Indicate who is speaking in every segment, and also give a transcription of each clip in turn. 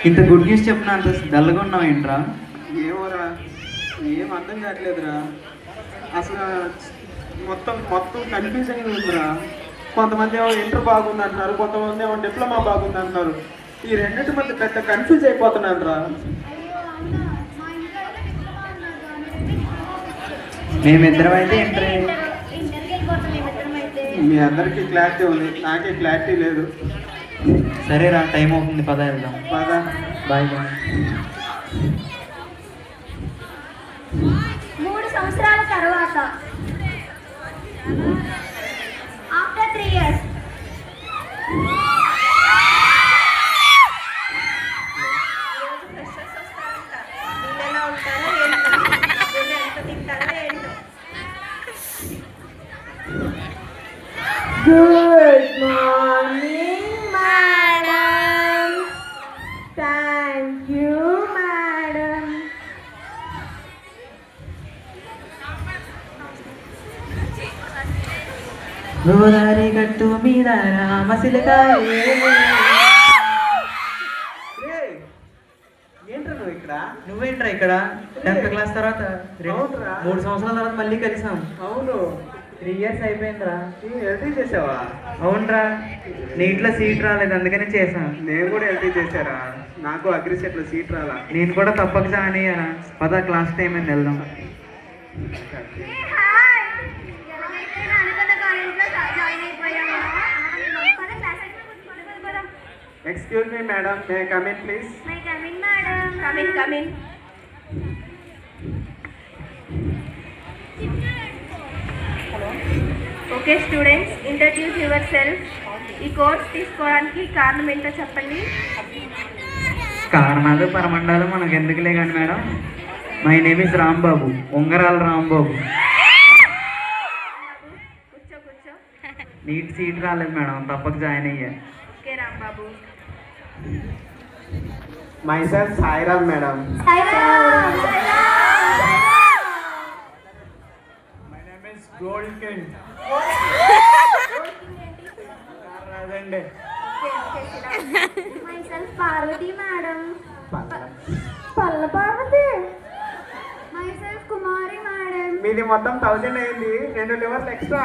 Speaker 1: ఇంత good news చెప్పిన అంత డల్గా ఉన్నావు ఏంట్రా?
Speaker 2: ఏమోరా, ఏం అర్థం కావట్లేదురా. అసలు మొత్తం మొత్తం కన్ఫ్యూజన్గా ఉందిరా. కొంతమంది ఏమో ఇంటర్ బాగుంది అంటున్నారు, కొంతమంది ఏమో డిప్లొమా బాగుంది అంటున్నారు. ఈ రెండింటి మధ్య పెద్ద కన్ఫ్యూజ్ అయిపోతున్నాను రా.
Speaker 1: మేమిద్దరం అయితే ఇంటర్.
Speaker 2: మీ అందరికీ క్లారిటీ ఉంది, నాకే క్లారిటీ లేదు.
Speaker 1: సరేరా, టైం అవుతుంది, పద వెళ్దాం.
Speaker 2: పద.
Speaker 1: Bye bye.
Speaker 3: 3 సంవత్సరాల తర్వాత after 3 years
Speaker 4: Good morning, madam. Thank you, madam.
Speaker 1: Godavari గట్టు మీద రామశిలకాయే.
Speaker 2: ఏంట్రా నువ్వు ఇక్కడ?
Speaker 1: నువ్వేంట్రా ఇక్కడ? 10th క్లాస్ తర్వాత 3 సంవత్సరాల తర్వాత మళ్ళీ కలిసాం.
Speaker 2: అవును,
Speaker 1: 3 years అయిపోయిందిరా.
Speaker 2: ఎల్టీ చేసావా?
Speaker 1: అవునరా, నీట్లో సీట్ రాలేదు, అందుకని చేశాను.
Speaker 2: నేను కూడా ఎల్టీ చేశారా, నాకు అగ్రిసెట్లో సీట్ రాలా.
Speaker 1: నేను కూడా తప్పక జాయిన్ అయ్యారా. పద, క్లాస్ టైం అయింది, వెళ్దాం.
Speaker 2: Excuse me madam, may come in please.
Speaker 4: Come in. Okay students, introduce yourself. ఈ కోర్స్ తీసుకోవడానికి కారణం ఏంటో చెప్పండి.
Speaker 1: కారణాలు పరమండాలు మనకు ఎందుకులే కానీ madam. My name is Rambabu, Ungarala Rambabu.
Speaker 4: కూర్చో.
Speaker 1: నీట్ సీట్ రాలేదు మేడం, తప్పక జాయిన్ అయ్యా.
Speaker 4: Okay Rambabu.
Speaker 2: Myself Sairam madam. My name is gold king. రాదండి.
Speaker 3: Myself Parvathi madam.
Speaker 4: Palla Parvathi.
Speaker 3: Myself Kumari madam.
Speaker 2: మీది మొత్తం 1000 అయింది, 2 లివర్లు ఎక్స్ట్రా.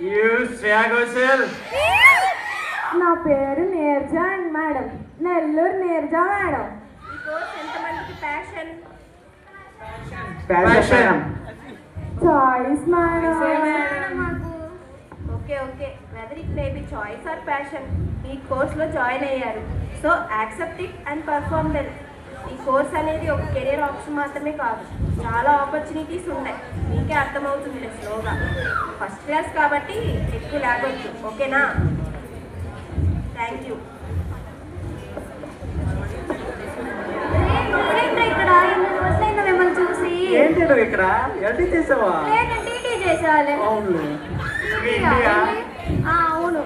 Speaker 2: యూ శ్రేయా ఘోషల్.
Speaker 4: నా పేరు నీర్జా మేడం, నెల్లూరు నీర్జా మేడం. ఈ కోర్స్ ఎంతమందికి passion?
Speaker 2: Passion.
Speaker 4: Choice madam. Okay whether it may be choice or passion, ఈ కోర్స్లో జాయిన్ అయ్యారు. So accept it and perform well. ఈ కోర్స్ అనేది ఒక కెరీర్ ఆప్షన్ మాత్రమే కాదు, చాలా ఆపర్చునిటీస్ ఉన్నాయి. మీకే అర్థమవుతుంది స్లోగా. ఫస్ట్ క్లాస్ కాబట్టి ఎక్కువ లేకొచ్చు, ఓకేనా? Thank you.
Speaker 3: ఇక్కడ 8 రోజులైందా మిమ్మల్ని చూసి?
Speaker 2: ఏంటి నువ్వు ఇక్కడ ఎల్టీ చేసావా?
Speaker 3: లేదంటే టీటీ చేసేవాళ్ళే.
Speaker 2: అవును.
Speaker 3: అవును.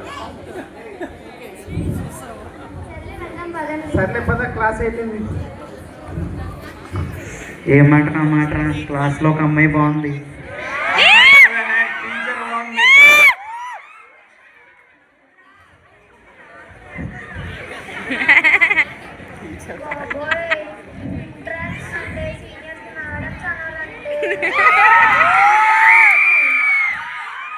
Speaker 2: సర్లే పద, క్లాస్ అయిపోయింది.
Speaker 1: ఏమాట నా మాట, క్లాస్లో ఒక అమ్మాయి బాగుంది.
Speaker 2: టీచర్ బాగుంది.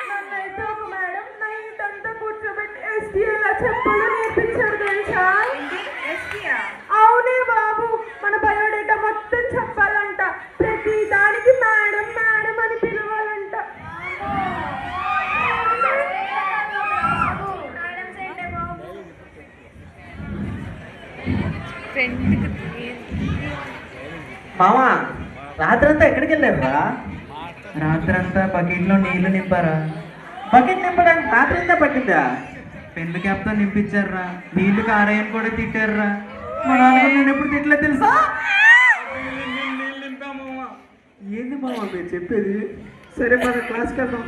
Speaker 4: నన్నైతే ఒక మేడం నైట్ అంతా కూర్చోబెట్టి ఎస్టీఎల్ చెప్పలు నేర్పించారు తెలుసా? అవునే బాబు, మన బయోడేటా మొత్తం చెప్పాలంట. ప్రతి దానికి మేడం మేడం అని పిలవాలంట.
Speaker 1: మామా, రాత్రంతా ఎక్కడికి వెళ్ళారా? రాత్రంతా బకెట్లో నీళ్లు నింపారా?
Speaker 2: బకెట్ నింపడానికి రాత్రి పట్టిందా?
Speaker 1: పెన్ను క్యాప్తో నింపించారా? నీళ్లు కారాయని కూడా తిట్టారా? మా నాన్న నేను ఎప్పుడు తిట్టలే తెలుసా?
Speaker 2: ఏంది మామ మీరు చెప్పేది? సరే మన క్లాస్కి వెళ్దాం.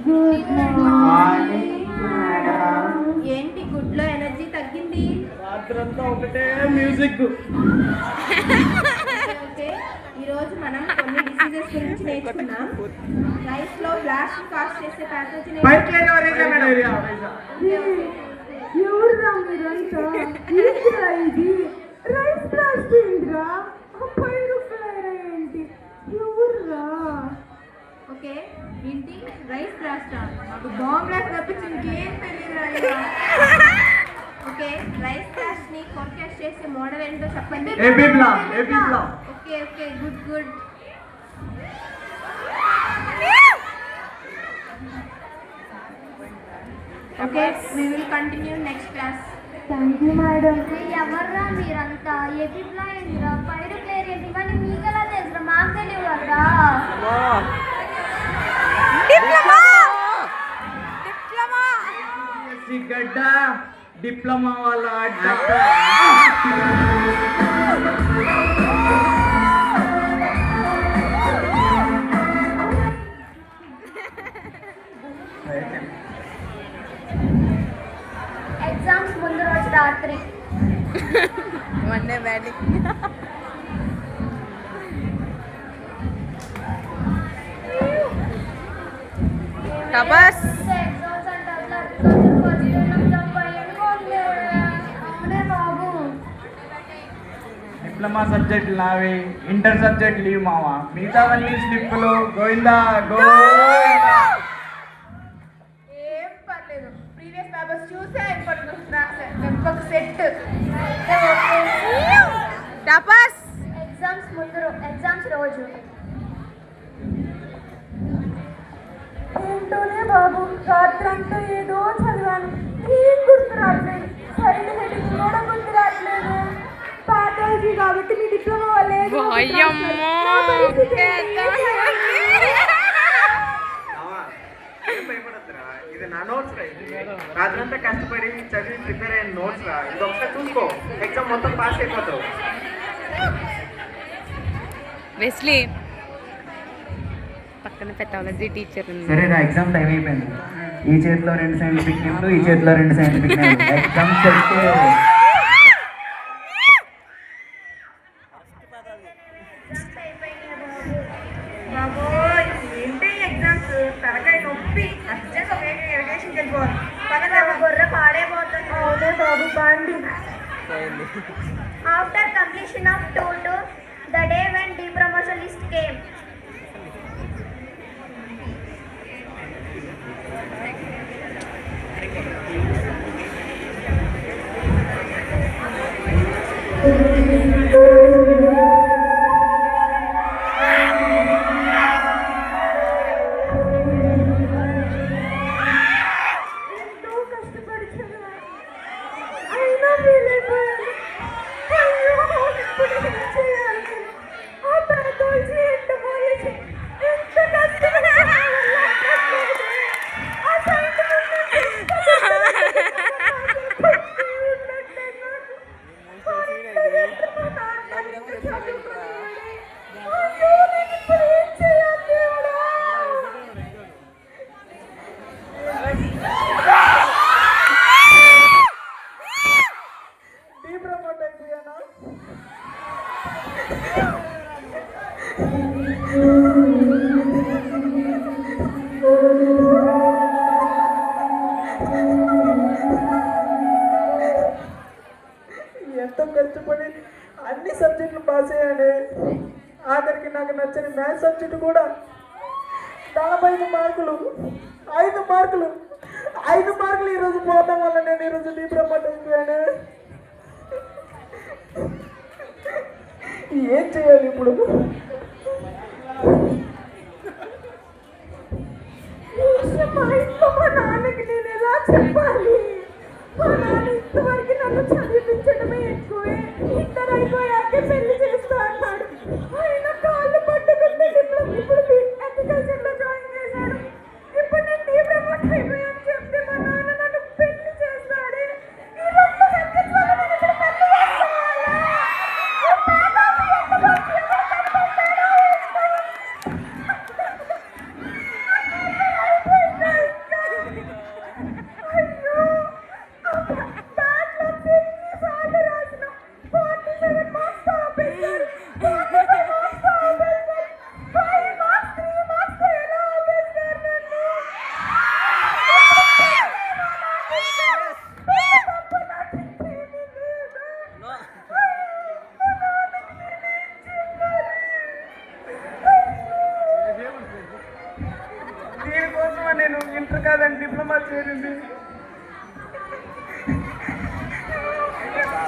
Speaker 4: Good morning madam.
Speaker 2: రాత్రంతా ఒకటే మ్యూజిక్.
Speaker 4: ఓకే, ఈరోజు మనం కొన్ని డిసీజెస్ గురించి నేర్చుకున్నాం. రైస్ లో బ్లాస్ట్ కాస్ట్ చేసే ప్యాథోజన్
Speaker 3: ఎవరురా మీరంతా? ఏంటిరా ఇది? రైస్ బ్లాస్ట్ ఏంటిరా? ఏంటి? ఎవర్రా?
Speaker 4: ఓకే, ఏంటి రైస్ బ్లాస్ట్? మాకు బాంబ్ బ్లాస్ట్ తప్పించి ఇంకేం తెలియదు. ఓకే, రైస్ బ్లాస్ట్ ని ఫోర్కాస్ట్ చేసే మోడల్ ఏంటో చెప్పండి. Okay okay, good good. Okay, we will continue next class.
Speaker 3: Thank you madam. ఎవర్రా మీరంతా? ఎపిప్లా ఏంటిరా? పైరు ప్లేయర్ ఏంటి? ఇవన్నీ మీకెలా తెలుసురా? మాకు తెలియదు కదా.
Speaker 1: గడ్డ డిప్లొమా వాళ్ళ అడ్డ.
Speaker 3: ఎగ్జామ్స్ ముందు రోజు రాత్రి
Speaker 5: వన్డే బ్యాటింగ్. టపర్స్
Speaker 3: ఎగ్జామ్స్ అంటే అవునే బాబు.
Speaker 1: డిప్లొమా సబ్జెక్టులు నావి, ఇంటర్ సబ్జెక్ట్ లీవ్ మావా. మిగతావన్నీ స్లిప్పులు. గోవిందా గోవిందా.
Speaker 4: ఏం పర్లేదు, ప్రీవియస్ పేపర్స్ చూసే ఇప్పుడు ఒక సెట్.
Speaker 5: టపర్స్
Speaker 3: ఎగ్జామ్స్ రోజు ఏంటోనే బాబు, రాత్రంతా ఏదో చదివాను, ఏం గుర్తు రావట్లేదు. సైడ్ హెడ్డింగ్ కూడా గుర్తు రావట్లేదు. పాఠాలజీ కాబట్టి మీ డిప్లొమా వాళ్ళే
Speaker 2: ఇది నా నోట్స్ రా. రాత్రంతా కష్టపడి చదివి ప్రిపేర్ అయిన నోట్స్ రా. ఇది ఒకసారి చూసుకో, ఎగ్జామ్ మొత్తం పాస్ అయిపోతావు.
Speaker 5: వెస్లీ పక్కన పెథాలజీ టీచర్ ఉంది.
Speaker 1: సరే రా, ఎగ్జామ్ టైం అయిపోయింది. ఈ చేతిలో 2 సైంటిఫిక్ నేమ్లు, ఈ చేతిలో 2 సైంటిఫిక్ నేమ్లు. ఎగ్జామ్ చెప్తే
Speaker 4: బాబు ఏంటి ఎగ్జామ్స్? తలకాయ నొప్పి. అర్జెంట్ ఎడ్యుకేషన్కి వెళ్ళిపోవాలి.
Speaker 3: గొర్రె పాడైపోతుంది. అవునే బాబు, బండి. After completion of 2 the day when depromotion list came. ఎంతో కష్టపడి చదివాను, అయినా ఫెయిల్ అయిపోయాను. అయ్యో, ఇప్పుడు ఏం చేయాలి? ఆ pathology entomology ఎంత కష్టపడి చదివాను, అవ్వట్లేదు. ఆ scientific ఎంత కష్టపడి
Speaker 2: ఎంతో కష్టపడి అన్ని సబ్జెక్టులు పాస్ అయ్యాను. ఆఖరికి నాకు నచ్చని మ్యాథ్స్ సబ్జెక్టు కూడా 45 మార్కులు, 5 మార్కులు, 5 మార్కులు ఈరోజు పోవడం వల్ల నేను ఈరోజు డిప్రమోట్ అయిపోయాను. ఏం చేయాలి ఇప్పుడు?
Speaker 3: మా ఇంట్లో మా నాన్నకి నేను ఎలా చెప్పాలి? మా నాన్న ఇంతవరకు నన్ను చదివించడమే ఎక్కువే. ఇంటర్ అయిపోయాకే పెళ్లి చేస్తా అన్నాడు. ఆయన కాళ్ళు పట్టుకుంటే ఇప్పుడు అగ్రికల్చర్లో జాయిన్ చేశాడు. ఇప్పుడు నేను డిప్రమోట్ అయిపోయాను చెప్తే మా నాన్న నన్ను పెళ్లి చేస్తాడే. ఈ 2 సబ్జెక్ట్స్ వల్ల నేను ఇప్పుడు పెళ్లి చేసుకోవాలా? ఈ పేదవాళ్ళు ఎంత బాగా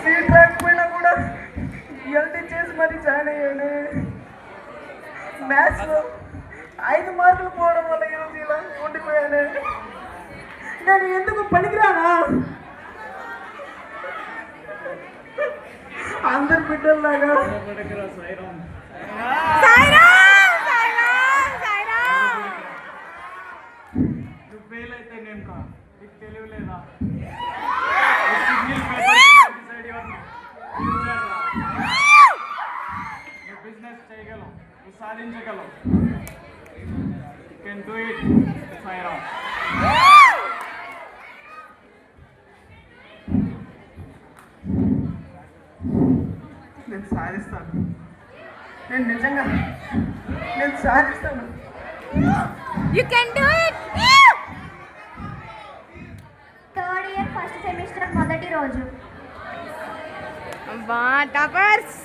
Speaker 1: సీట్ రాకపోయినా కూడా ఎల్టీ చేసి మరి జాయిన్ అయ్యాను. మ్యాథ్స్లో 5 మార్కులు పోవడం వల్ల ఈరోజు ఇలా ఉండిపోయాను. నేను ఎందుకు పనికిరానా? అందరి బిడ్డల్లాగా నువ్వు ఫెయిల్ అయితే నేను కా నీకు తెలియలేదా? నువ్వు బిజినెస్ చేయగలవు, నువ్వు సాధించగలవు. You can do it Sairam. నేను సాధిస్తాను. నేను నిజంగా నేను సాధిస్తాను.
Speaker 5: You can do it.
Speaker 3: Third year first semester మొదటి రోజు.
Speaker 5: అబ్బా టాపర్స్.